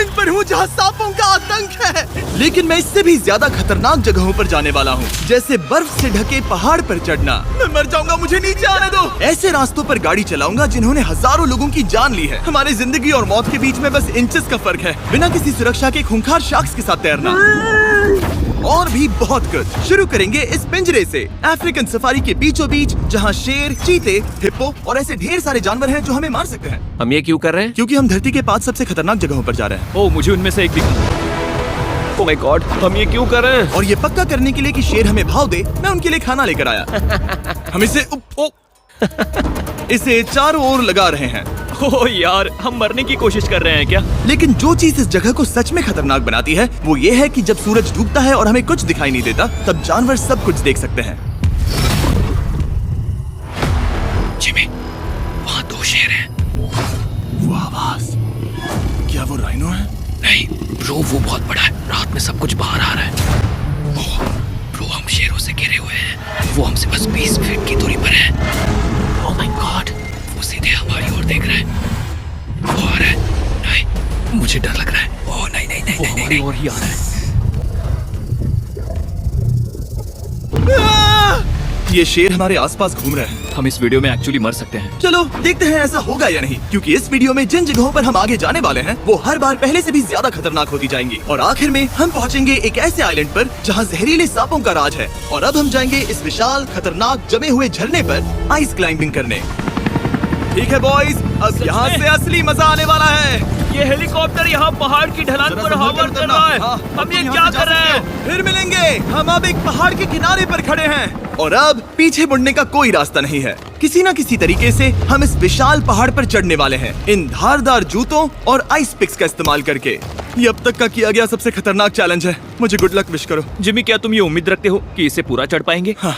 Island पर हूँ जहाँ सांपों का आतंक है, लेकिन मैं इससे भी ज्यादा खतरनाक जगहों पर जाने वाला हूँ, जैसे बर्फ से ढके पहाड़ पर चढ़ना। मैं मर जाऊंगा, मुझे नीचे आने दो। ऐसे रास्तों पर गाड़ी चलाऊंगा जिन्होंने हजारों लोगों की जान ली है। हमारी जिंदगी और मौत के बीच में बस इंचेस का फर्क है। बिना किसी सुरक्षा के खूंखार शार्क्स के साथ तैरना और भी बहुत कुछ। शुरू करेंगे इस पिंजरे से, अफ्रीकन सफारी के बीचों बीच, जहाँ शेर, चीते, हिप्पो और ऐसे ढेर सारे जानवर हैं जो हमें मार सकते हैं। हम ये क्यों कर रहे हैं? क्योंकि हम धरती के 5 सबसे खतरनाक जगहों पर जा रहे हैं। ओह, मुझे उनमें से एक दिखा। ओह माय गॉड, हम ये क्यों कर रहे हैं? और ये पक्का करने के लिए कि शेर हमें भाव दे, मैं उनके लिए खाना लेकर आया। हम इसे चारों ओर लगा रहे हैं। ओह यार, हम मरने की कोशिश कर रहे हैं क्या? लेकिन जो चीज इस जगह को सच में खतरनाक बनाती है वो ये है कि जब सूरज डूबता है और हमें कुछ दिखाई नहीं देता, तब जानवर सब कुछ देख सकते हैं। जिमी, वहाँ 2 शेर हैं। वो आवाज, क्या वो राइनो है? नहीं ब्रो, वो बहुत बड़ा है। रात में सब कुछ बाहर आ रहा है। ओह ब्रो, हम शेरों से घिरे हुए हैं। वो हमसे बस 20 फीट की दूरी पर है। ओह माय गॉड, वो सीधे हमारी ओर देख रहा है। वो आ रहा है। नहीं, मुझे डर लग रहा है। ओह नहीं नहीं नहीं, वो हमारी ओर ही आ रहा है। ये शेर हमारे आसपास घूम रहे हैं। हम इस वीडियो में एक्चुअली मर सकते हैं। चलो देखते हैं ऐसा होगा या नहीं, क्योंकि इस वीडियो में जिन जगहों पर हम आगे जाने वाले हैं वो हर बार पहले से भी ज्यादा खतरनाक होती जाएंगी। और आखिर में हम पहुंचेंगे एक ऐसे आइलैंड पर जहां जहरीले सांपों का राज है। और अब हम जाएंगे इस विशाल खतरनाक जमे हुए झरने पर आइस क्लाइंबिंग करने। ठीक है बॉयज, अब यहाँ से असली मजा आने वाला है। ये हेलीकॉप्टर यहाँ पहाड़ की ढलान पर हवा कर रहा है। हम ये क्या कर रहे हैं? फिर मिलेंगे। हम अब एक पहाड़ के किनारे पर खड़े हैं और अब पीछे मुड़ने का कोई रास्ता नहीं है। किसी न किसी तरीके से हम इस विशाल पहाड़ पर चढ़ने वाले हैं, इन धारदार जूतों और आइस पिक्स का इस्तेमाल करके। ये अब तक का किया गया सबसे खतरनाक चैलेंज है। मुझे गुड लक विश करो। जिमी, क्या तुम ये उम्मीद रखते हो कि इसे पूरा चढ़ पाएंगे? हाँ।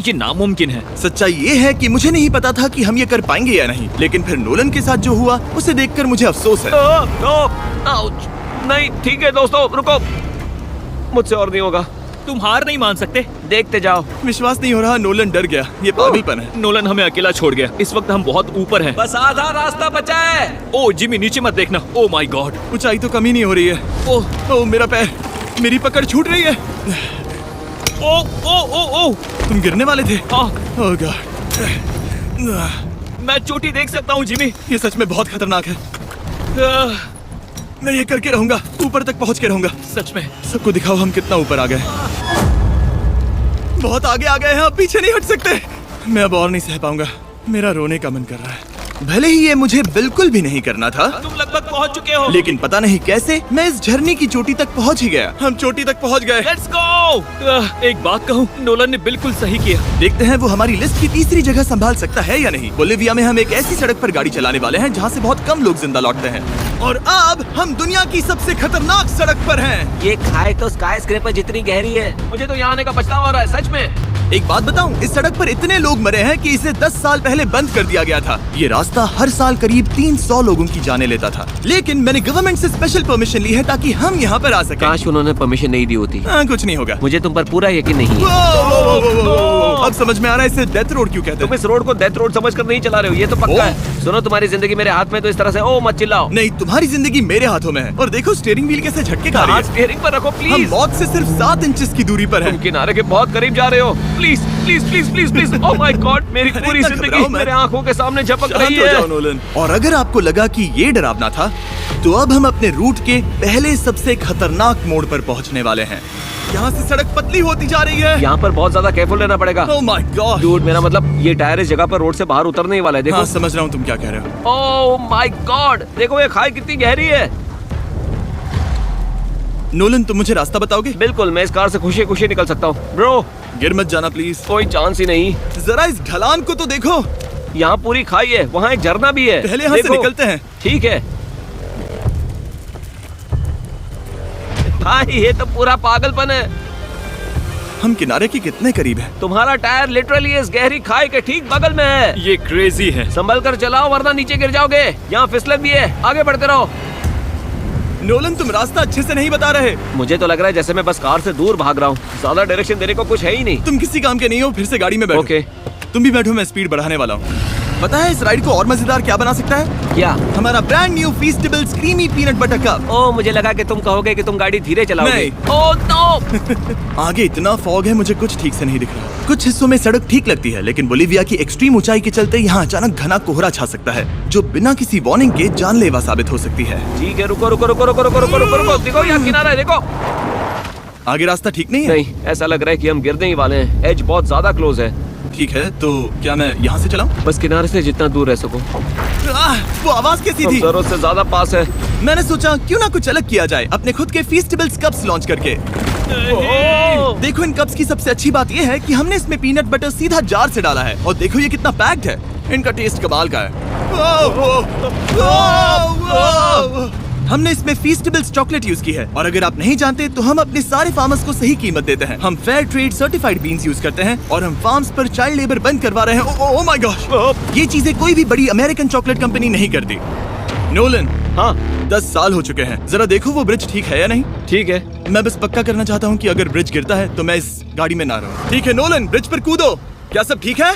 ये नामुमकिन है। सच्चाई ये है कि मुझे नहीं पता था कि हम ये कर पाएंगे या नहीं, लेकिन फिर नोलन के साथ जो हुआ उसे देखकर मुझे अफसोस है। आउच। नहीं ठीक है दोस्तों, रुको, मुझसे और नहीं होगा। तुम हार नहीं मान सकते, देखते जाओ। विश्वास नहीं हो रहा, नोलन डर गया। ये पागलपन है। नोलन हमें अकेला छोड़ गया। इस वक्त हम बहुत ऊपर हैं। बस आधा रास्ता बचा है। ओह जिमी, नीचे मत देखना। ओह माय गॉड, ऊंचाई तो कमी नहीं हो रही है। ओह मेरा पैर, मेरी पकड़ छूट रही है। ओह ओह ओह ओह, तुम गिरने वाले थे। हाँ। ओह गॉड, मैं चोटी देख सकता हूँ जिमी। ये सच में बहुत खतरनाक है। मैं ये करके रहूंगा, ऊपर तक पहुंच के रहूंगा। सच में। सबको दिखाओ हम कितना ऊपर आ गए। बहुत आगे आ गए हैं, अब पीछे नहीं हट सकते। मैं अब और नहीं सह पाऊंगा, मेरा रोने का मन कर रहा है। भले ही ये मुझे बिल्कुल भी नहीं करना था। तुम लगभग पहुंच चुके हो, लेकिन पता नहीं कैसे मैं इस झरने की चोटी तक पहुंच ही गया। हम चोटी तक पहुंच गए। Let's go. एक बात कहूँ, नोलन ने बिल्कुल सही किया। देखते हैं वो हमारी लिस्ट की तीसरी जगह संभाल सकता है या नहीं। बोलिविया में हम एक ऐसी सड़क पर गाड़ी चलाने वाले हैं जहाँ से बहुत कम लोग जिंदा लौटते हैं। और अब हम दुनिया की सबसे खतरनाक सड़क पर हैं। ये खाई तो स्काई स्क्रैपर जितनी गहरी है। मुझे तो यहाँ आने का पछतावा हो रहा है, सच में। एक बात बताऊं, इस सड़क पर इतने लोग मरे हैं कि इसे 10 साल पहले बंद कर दिया गया था। ये रास्ता हर साल करीब 300 लोगों की जाने लेता था, लेकिन मैंने गवर्नमेंट से स्पेशल परमिशन ली है ताकि हम यहाँ पर आ सकें। काश उन्होंने परमिशन नहीं दी होती। कुछ नहीं होगा। मुझे तुम पर पूरा यकीन नहीं है। अब समझ में आ रहा है इसे डेथ रोड क्यों कहते तुम हैं। इस रोड को डेथ रोड समझकर नहीं चला रहे हो, ये तो पक्का है। सुनो, तुम्हारी जिंदगी मेरे हाथ में, तो इस तरह से ओ मत चिल्लाओ। नहीं, तुम्हारी जिंदगी मेरे हाथों में है। और देखो स्टीयरिंग व्हील कैसे झटके खा रही है। स्टीयरिंग पर रखो हम प्लीज। मौत से सिर्फ 7 इंचेस की दूरी पर तुम हैं। किनारे के बहुत करीब जा रहे हो। Please please please please please. Oh my God, मेरी पूरी इतना जिंदगी घबराओ मत। मेरे आंखों के सामने झपक शांत रही हो है। जाओ नोलन। और अगर आपको लगा कि ये डरावना था, तो अब हम अपने रूट के पहले सबसे खतरनाक मोड़ पर पहुंचने वाले हैं। यहाँ से सड़क पतली होती जा रही है। यहाँ पर बहुत ज्यादा केयरफुल रहना पड़ेगा। Oh my God. डूड, मेरा मतलब ये टायर इस जगह पर रोड से बाहर उतरने ही वाला है। देखो। हाँ, समझ रहा हूँ तुम क्या कह रहे हो। ओह माय गॉड, देखो ये खाई कितनी गहरी है। नोलन, तुम मुझे रास्ता बताओगे? बिल्कुल, मैं इस कार से खुशी खुशी निकल सकता हूँ। ब्रो, गिर मत जाना प्लीज। कोई चांस ही नहीं। जरा इस ढलान को तो देखो। यहाँ पूरी खाई है, वहाँ एक झरना भी है। पहले यहाँ से देखो। निकलते हैं। ठीक है भाई, ये तो पूरा पागलपन है। हम किनारे के कितने करीब हैं? तुम्हारा टायर लिटरली इस गहरी खाई के ठीक बगल में है। ये क्रेजी है। संभल कर चलाओ वरना नीचे गिर जाओगे। यहाँ फिसलन भी है, आगे बढ़ते रहो। नोलन, तुम रास्ता अच्छे से नहीं बता रहे। मुझे तो लग रहा है जैसे मैं बस कार से दूर भाग रहा हूँ। ज्यादा डायरेक्शन देने को कुछ है ही नहीं। तुम किसी काम के नहीं हो, फिर से गाड़ी में बैठो। ओके। तुम भी बैठो, मैं स्पीड बढ़ाने वाला हूँ। पता है इस राइड को और मजेदार क्या बना सकता है? क्या? हमारा brand new Feastables creamy peanut butter cup. Oh, मुझे लगा कि तुम कहोगे कि तुम गाड़ी धीरे चलाओगे। नहीं। Oh no! आगे इतना फॉग है, मुझे कुछ ठीक से नहीं दिख रहा। कुछ हिस्सों में सड़क ठीक लगती है, लेकिन बोलिविया की एक्सट्रीम ऊंचाई के चलते यहाँ अचानक घना कोहरा छा सकता है, जो बिना किसी वार्निंग के जानलेवा साबित हो सकती है। ठीक है, रुको रुको रुको रुको रुको रुको रुको रुको, देखो यहाँ किनारा है, देखो। आगे रास्ता ठीक नहीं है? नहीं, ऐसा लग रहा है कि हम गिरने ही वाले हैं। एज बहुत ज्यादा क्लोज है। ठीक है, तो क्या मैं यहाँ से चलाऊं? बस किनारे से जितना दूर रह सको। वो आवाज कैसी हम थी? जरूरत से ज्यादा पास है। मैंने सोचा क्यों ना कुछ अलग किया जाए, अपने खुद के फीस्टेबल्स कप्स लॉन्च करके। ओह! देखो इन कप्स की सबसे अच्छी बात ये है कि हमने इसमें पीनट बटर सीधा जार से डाला है, और देखो ये कितना पैक्ड है। इनका टेस्ट कमाल का है। हमने इसमें फीस्टेबल्स चॉकलेट यूज की है, और अगर आप नहीं जानते तो हम अपने सारे फार्मर्स को सही कीमत देते हैं। हम fair trade certified beans use करते हैं, और हम फार्म्स पर चाइल्ड लेबर बंद करवा रहे हैं। ओह माय गॉश, ये चीजें कोई भी बड़ी अमेरिकन चॉकलेट कंपनी नहीं करती। नोलन, हाँ 10 साल हो चुके हैं, जरा देखो वो ब्रिज ठीक है या नहीं। ठीक है। मैं बस पक्का करना चाहता हूँ कि अगर ब्रिज गिरता है तो मैं इस गाड़ी में ना रहूं। ठीक है नोलन, ब्रिज पर कूदो। क्या सब ठीक है?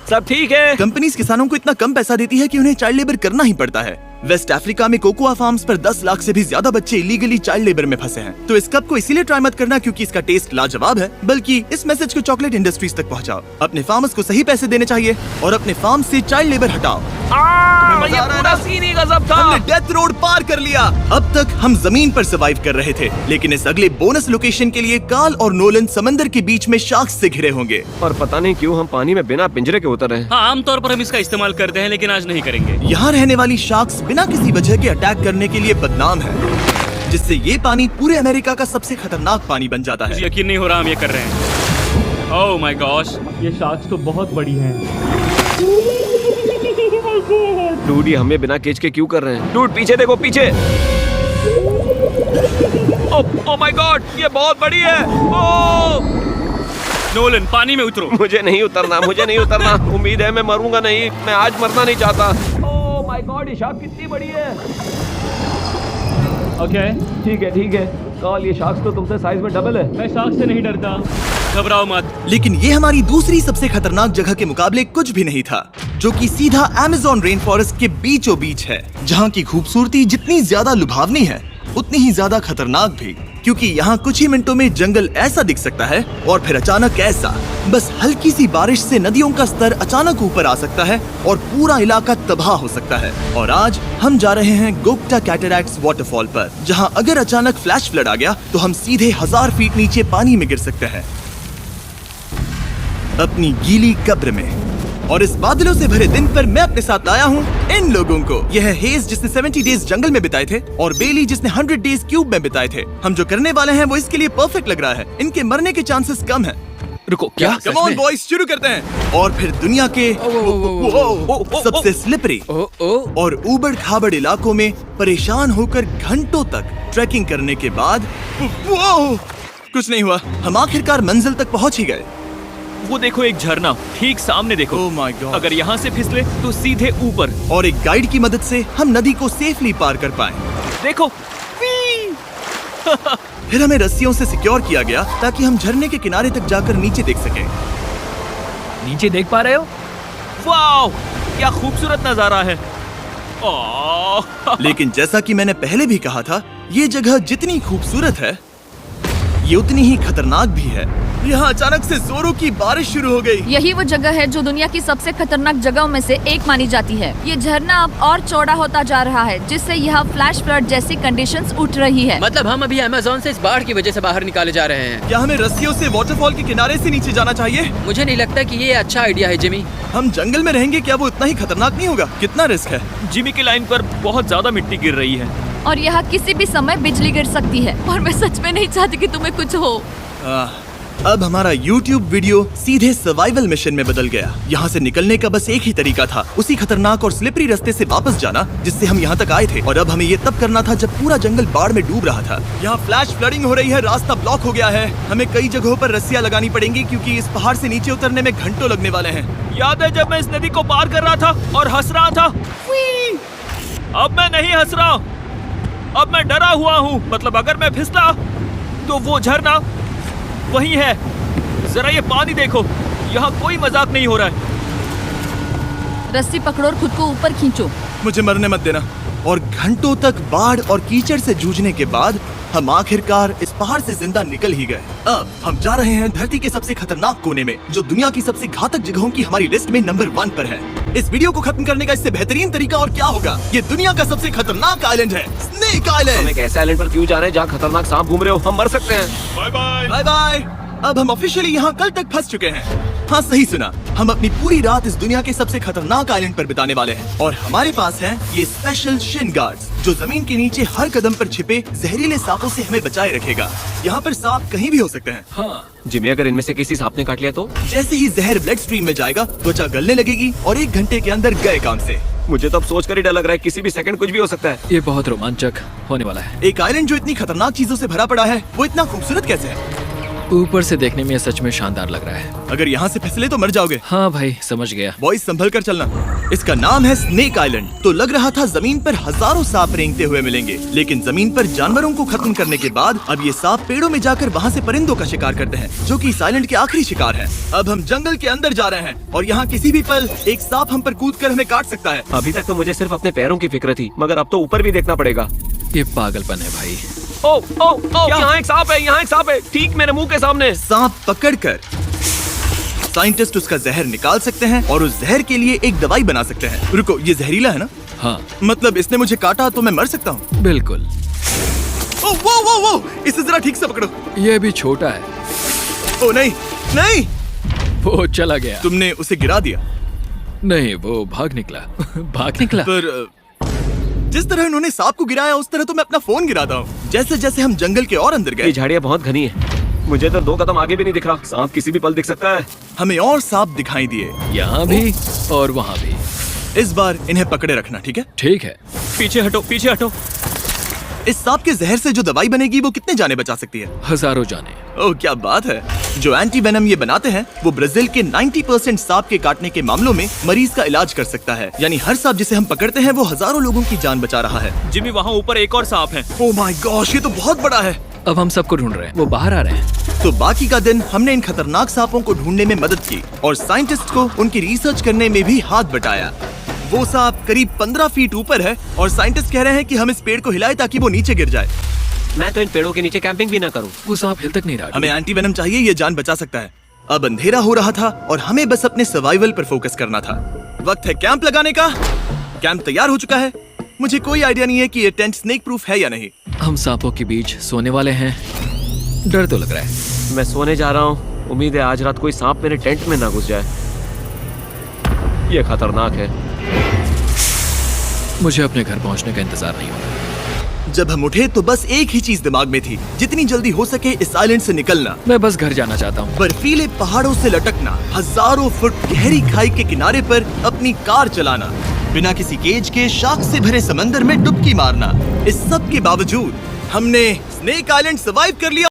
सब ठीक है। कंपनीज किसानों को इतना कम पैसा देती है कि उन्हें चाइल्ड लेबर करना ही पड़ता है। वेस्ट अफ्रीका में कोकोआ फार्म्स पर 10 लाख से भी ज्यादा बच्चे इलीगली चाइल्ड लेबर में फंसे हैं। तो इस कप को इसीलिए ट्राई मत करना क्योंकि इसका टेस्ट लाजवाब है, बल्कि इस मैसेज को चॉकलेट इंडस्ट्रीज तक पहुंचाओ। अपने फार्मर्स को सही पैसे देने चाहिए और अपने फार्म से चाइल्ड लेबर हटाओ। ये मजा आ रहा है पूरा ना? सीन ही गजब था। हमने डेथ रोड पार कर लिया। अब तक हम जमीन पर सर्वाइव कर रहे थे, लेकिन इस अगले बोनस लोकेशन के लिए कार्ल और नोलन समंदर के बीच में शार्क्स से घिरे होंगे। और पता नहीं क्यों हम पानी में बिना पिंजरे के उतर रहे हैं। हाँ, आमतौर पर हम इसका इस्तेमाल करते हैं, लेकिन आज नहीं करेंगे। यहाँ रहने वाली शार्क्स बिना किसी वजह के अटैक करने के लिए बदनाम है, जिससे ये पानी पूरे अमेरिका का सबसे खतरनाक पानी बन जाता मुझे है। यकीन नहीं हो रहा हम ये कर रहे हैं। ओह माय गॉश, ये शार्क्स तो बहुत बड़ी हैं। डूड, ये हमें बिना केज के क्यों कर रहे हैं? डूड पीछे देखो, पीछे। ओह माय गॉड, ये बहुत बड़ी है। ओह! नोलन, पानी में उतरो। मुझे नहीं उतरना, मुझे नहीं उतरना। उम्मीद है मैं मरूंगा नहीं। मैं आज मरना नहीं चाहता। ओह माय गॉड, ये शार्क कितनी बड़ी है। ओके, ठीक है। कार्ल, ये शार्क्स तो तुमसे साइज में डबल है। मैं शार्क से नहीं डरता, घबराओ मत। लेकिन ये हमारी दूसरी सबसे खतरनाक जगह के मुकाबले कुछ भी नहीं था, जो कि सीधा अमेज़न रेन फॉरेस्ट के बीचों बीच है, जहाँ की खूबसूरती जितनी ज्यादा लुभावनी है उतनी ही ज्यादा खतरनाक भी, क्योंकि यहाँ कुछ ही मिनटों में जंगल ऐसा दिख सकता है और फिर अचानक ऐसा। बस हल्की सी बारिश से नदियों का स्तर अचानक ऊपर आ सकता है और पूरा इलाका तबाह हो सकता है। और आज हम जा रहे हैं गोक्टा कैटरैक्ट्स वाटरफॉल पर, जहाँ अगर अचानक फ्लैश फ्लड आ गया तो हम सीधे 1000 फीट नीचे पानी में गिर सकते हैं, अपनी गीली कब्र में। और इस बादलों से भरे दिन पर मैं अपने साथ लाया हूँ इन लोगों को। यह है हेज जिसने 70 डेज जंगल में बिताए थे, और बेली जिसने 100 डेज क्यूब में बिताए थे। हम जो करने वाले हैं वो इसके लिए परफेक्ट लग रहा है। इनके मरने के चांसेस कम हैं। रुको, क्या? कम ऑन बॉयज, शुरू करते हैं। और फिर दुनिया के सबसे स्लिपरी और ऊबड़ खाबड़ इलाकों में परेशान होकर घंटों तक ट्रैकिंग करने के बाद कुछ नहीं हुआ। हम आखिरकार मंजिल तक पहुंच ही गए। वो देखो, एक झरना ठीक सामने देखो। Oh my God. अगर यहाँ से फिसले तो सीधे ऊपर। और एक गाइड की मदद से हम नदी को सेफली पार कर पाए। देखो। फिर हमें रस्सियों से सिक्योर किया गया ताकि हम झरने के किनारे तक जाकर नीचे देख सकें। नीचे देख पा रहे हो? वाओ, क्या खूबसूरत नजारा है। ओह। लेकिन जैसा कि मैंने पहले भी कहा था, ये जगह जितनी खूबसूरत है ये उतनी ही खतरनाक भी है। यहाँ अचानक से जोरों की बारिश शुरू हो गई। यही वो जगह है जो दुनिया की सबसे खतरनाक जगहों में से एक मानी जाती है। ये झरना अब और चौड़ा होता जा रहा है, जिससे यहाँ फ्लैश फ्लड जैसी कंडीशंस उठ रही है। मतलब हम अभी अमेज़न से इस बाढ़ की वजह से बाहर निकाले जा रहे हैं। क्या हमें रस्सियों से वाटरफॉल के किनारे से नीचे जाना चाहिए? मुझे नहीं लगता कि ये अच्छा आइडिया है जिमी। हम जंगल में रहेंगे, क्या वो इतना ही खतरनाक नहीं होगा? कितना रिस्क है? जिमी की लाइन पर बहुत ज्यादा मिट्टी गिर रही है। और यहाँ किसी भी समय बिजली गिर सकती है, और मैं सच में नहीं चाहती कि तुम्हें कुछ हो। अब हमारा YouTube वीडियो सीधे सर्वाइवल मिशन में बदल गया। यहाँ से निकलने का बस एक ही तरीका था, उसी खतरनाक और स्लिपरी रास्ते से वापस जाना जिससे हम यहाँ तक आए थे। और अब हमें ये तब करना था जब पूरा जंगल बाढ़ में डूब रहा था। यहाँ फ्लैश फ्लडिंग हो रही है, रास्ता ब्लॉक हो गया है। हमें कई जगहों पर रस्सियाँ लगानी पड़ेंगी क्योंकि इस पहाड़ से नीचे उतरने में घंटों लगने वाले हैं। याद है जब मैं इस नदी को पार कर रहा था और हंस रहा था? अब मैं नहीं हंस रहा, अब मैं डरा हुआ हूँ। मतलब अगर मैं फिसला तो वो झरना वही है। जरा ये पानी देखो, यहाँ कोई मजाक नहीं हो रहा है। रस्सी पकड़ो और खुद को ऊपर खींचो। मुझे मरने मत देना। और घंटों तक बाढ़ और कीचड़ से जूझने के बाद हम आखिरकार इस पहाड़ से जिंदा निकल ही गए। अब हम जा रहे हैं धरती के सबसे खतरनाक कोने में, जो दुनिया की सबसे घातक जगहों की हमारी लिस्ट में नंबर 1 पर है। इस वीडियो को खत्म करने का इससे बेहतरीन तरीका और क्या होगा? ये दुनिया का सबसे खतरनाक आइलैंड है, स्नेक हम आइलैंड। एक ऐसे आइलैंड पर क्यों जा रहे हैं जहाँ खतरनाक सांप घूम रहे हो? हम मर सकते हैं। Bye bye. अब हम ऑफिशियली यहाँ कल तक फंस चुके हैं। हाँ, सही सुना। हम अपनी पूरी रात इस दुनिया के सबसे खतरनाक आइलैंड पर बिताने वाले हैं और हमारे पास हैं ये स्पेशल शिन गार्ड्स, जो जमीन के नीचे हर कदम पर छिपे जहरीले सांपों से हमें बचाए रखेगा। यहाँ पर सांप कहीं भी हो सकते हैं। हाँ जिमी, अगर इनमें से किसी सांप ने काट लिया तो? जैसे ही जहर ब्लड स्ट्रीम में जाएगा, त्वचा गलने लगेगी और 1 घंटे के अंदर गए काम से। मुझे तो अब सोच कर ही डर लग रहा है, किसी भी सेकंड कुछ भी हो सकता है। ये बहुत रोमांचक होने वाला है। एक आइलैंड जो इतनी खतरनाक चीजों से भरा पड़ा है, वो इतना खूबसूरत कैसे है? ऊपर से देखने में ये सच में शानदार लग रहा है। अगर यहाँ से फिसले तो मर जाओगे। हाँ भाई, समझ गया। बॉयज, संभल कर चलना। इसका नाम है स्नेक आइलैंड। तो लग रहा था जमीन पर हजारों सांप रेंगते हुए मिलेंगे, लेकिन जमीन पर जानवरों को खत्म करने के बाद अब ये सांप पेड़ों में जाकर वहाँ से परिंदों का शिकार करते हैं, जो कि इस आइलैंड के आखिरी शिकार है। अब हम जंगल के अंदर जा रहे हैं और यहाँ किसी भी पल एक सांप हम पर कूद कर हमें काट सकता है। अभी तक तो मुझे सिर्फ अपने पैरों की फिक्र थी, मगर अब तो ऊपर भी देखना पड़ेगा। ये पागलपन है भाई। ओ ओ ओ, यहाँ एक सांप है, यहाँ एक सांप है, ठीक मेरे मुंह के सामने। सांप पकड़कर साइंटिस्ट उसका जहर निकाल सकते हैं और उस जहर के लिए एक दवाई बना सकते हैं। रुको, ये जहरीला है ना? हाँ मतलब इसने मुझे काटा तो मैं मर सकता हूँ? बिल्कुल। ओ वो वो वो, इसे जरा ठीक से पकड़ो। ये भी छोटा है। ओ नहीं नहीं, वो चला गया। तुमने उसे गिरा दिया। नहीं, वो भाग निकला। भाग निकला। पर जिस तरह इन्होंने सांप को गिराया, उस तरह तो मैं अपना फोन गिराता हूँ। जैसे जैसे हम जंगल के और अंदर ये गए, झाड़ियाँ बहुत घनी है, मुझे तो 2 कदम आगे भी नहीं दिख रहा। सांप किसी भी पल दिख सकता है। हमें और सांप दिखाई दिए। यहाँ भी और वहाँ भी। इस बार इन्हें पकड़े रखना, ठीक है? ठीक है। पीछे हटो, पीछे हटो। इस सांप के जहर से जो दवाई बनेगी वो कितने जाने बचा सकती है? हजारों जाने। ओह, क्या बात है। जो एंटी वेनम ये बनाते हैं, वो ब्राजील के 90% सांप के काटने के मामलों में मरीज का इलाज कर सकता है। यानी हर सांप जिसे हम पकड़ते हैं वो हजारों लोगों की जान बचा रहा है। जिमी, वहाँ ऊपर एक और सांप है। ओह माय गॉश, ये तो बहुत बड़ा है। अब हम सबको ढूंढ रहे हैं। वो बाहर आ रहे हैं। तो बाकी का दिन हमने इन खतरनाक सांपों को ढूंढने में मदद की और साइंटिस्ट को उनकी रिसर्च करने में भी हाथ बटाया। वो सांप करीब 15 फीट ऊपर है और साइंटिस्ट कह रहे हैं कि हम इस पेड़ को हिलाएं ताकि वो नीचे गिर जाए। मैं तो इन पेड़ों के नीचे कैंपिंग भी ना करूँ। वो सांप हिल तक नहीं रहा। हमें एंटी वेनम चाहिए, ये जान बचा सकता है। अब अंधेरा हो रहा था और हमें बस अपने सर्वाइवल पर फोकस करना था। वक्त है कैंप लगाने का। कैंप तैयार हो चुका है। मुझे कोई आइडिया नहीं है कि ये टेंट स्नेक प्रूफ है या नहीं। हम सांपों के बीच सोने वाले हैं। डर तो लग रहा है। मैं सोने जा रहा हूँ। उम्मीद है आज रात कोई सांप मेरे टेंट में ना घुस जाए। ये खतरनाक है। मुझे अपने घर पहुंचने का इंतजार नहीं हो रहा। जब हम उठे तो बस एक ही चीज दिमाग में थी, जितनी जल्दी हो सके इस आइलैंड से निकलना। मैं बस घर जाना चाहता हूँ। बर्फीले पहाड़ों से लटकना, हजारों फुट गहरी खाई के किनारे पर अपनी कार चलाना, बिना किसी केज के शार्क से भरे समंदर में डुबकी मारना। इस सब के बावजूद हमने स्नेक आइलैंड सर्वाइव कर लिया।